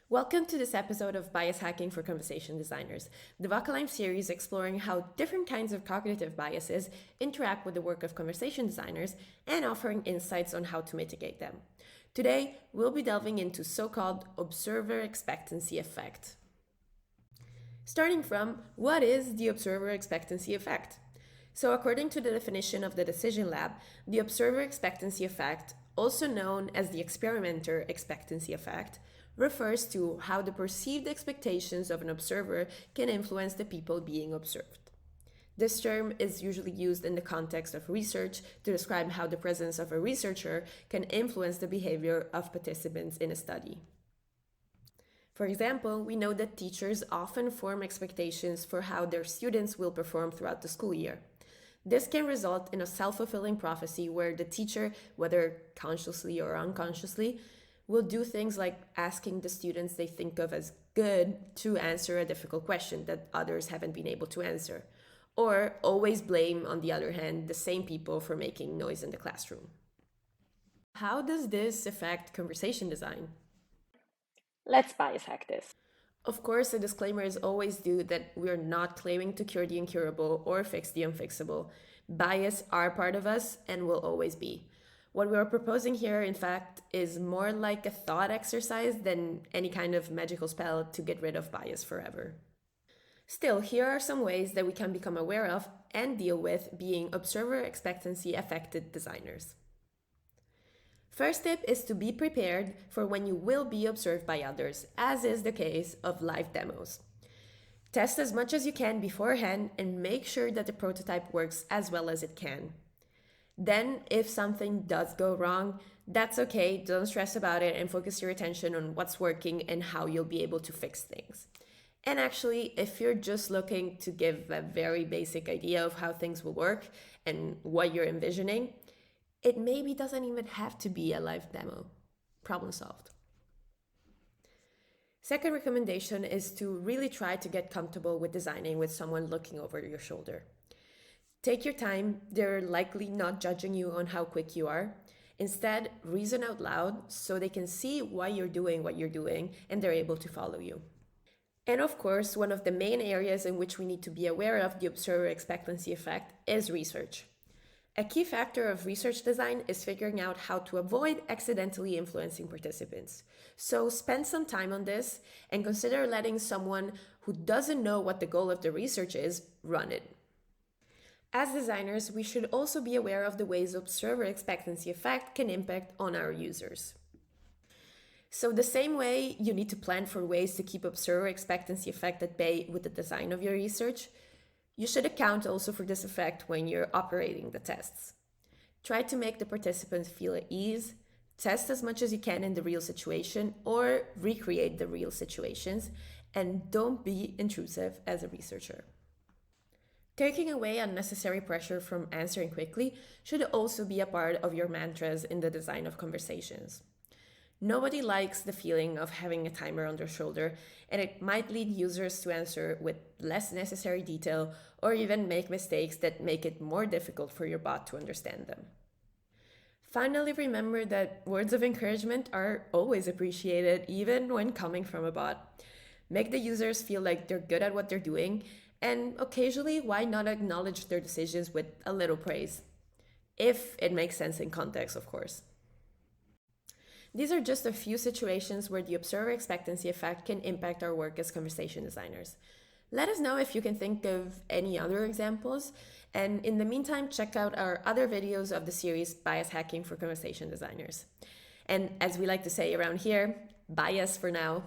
Welcome to this episode of Bias Hacking for Conversation Designers, the Vakaline series exploring how different kinds of cognitive biases interact with the work of conversation designers and offering insights on how to mitigate them. Today, we'll be delving into so-called Observer Expectancy Effect. Starting from, what is the Observer Expectancy Effect? So according to the definition of the Decision Lab, the Observer Expectancy Effect, also known as the Experimenter Expectancy Effect, refers to how the perceived expectations of an observer can influence the people being observed. This term is usually used in the context of research to describe how the presence of a researcher can influence the behavior of participants in a study. For example, we know that teachers often form expectations for how their students will perform throughout the school year. This can result in a self-fulfilling prophecy where the teacher, whether consciously or unconsciously, will do things like asking the students they think of as good to answer a difficult question that others haven't been able to answer, or always blame, on the other hand, the same people for making noise in the classroom. How does this affect conversation design? Let's bias hack this. Of course, a disclaimer is always due that we're not claiming to cure the incurable or fix the unfixable. Bias are part of us and will always be. What we are proposing here, in fact, is more like a thought exercise than any kind of magical spell to get rid of bias forever. Still, here are some ways that we can become aware of and deal with being observer expectancy affected designers. First tip is to be prepared for when you will be observed by others, as is the case of live demos. Test as much as you can beforehand and make sure that the prototype works as well as it can. Then, if something does go wrong, that's okay, don't stress about it and focus your attention on what's working and how you'll be able to fix things. And actually, if you're just looking to give a very basic idea of how things will work and what you're envisioning, it maybe doesn't even have to be a live demo. Problem solved. Second recommendation is to really try to get comfortable with designing with someone looking over your shoulder. Take your time, they're likely not judging you on how quick you are. Instead, reason out loud so they can see why you're doing what you're doing and they're able to follow you. And of course, one of the main areas in which we need to be aware of the observer expectancy effect is research. A key factor of research design is figuring out how to avoid accidentally influencing participants. So spend some time on this and consider letting someone who doesn't know what the goal of the research is run it. As designers, we should also be aware of the ways observer expectancy effect can impact on our users. So the same way you need to plan for ways to keep observer expectancy effect at bay with the design of your research, you should account also for this effect when you're operating the tests. Try to make the participants feel at ease, test as much as you can in the real situation or recreate the real situations, and don't be intrusive as a researcher. Taking away unnecessary pressure from answering quickly should also be a part of your mantras in the design of conversations. Nobody likes the feeling of having a timer on their shoulder, and it might lead users to answer with less necessary detail or even make mistakes that make it more difficult for your bot to understand them. Finally, remember that words of encouragement are always appreciated, even when coming from a bot. Make the users feel like they're good at what they're doing, and occasionally, why not acknowledge their decisions with a little praise? If it makes sense in context, of course. These are just a few situations where the observer expectancy effect can impact our work as conversation designers. Let us know if you can think of any other examples, and in the meantime, check out our other videos of the series Bias Hacking for Conversation Designers. And as we like to say around here, bias for now.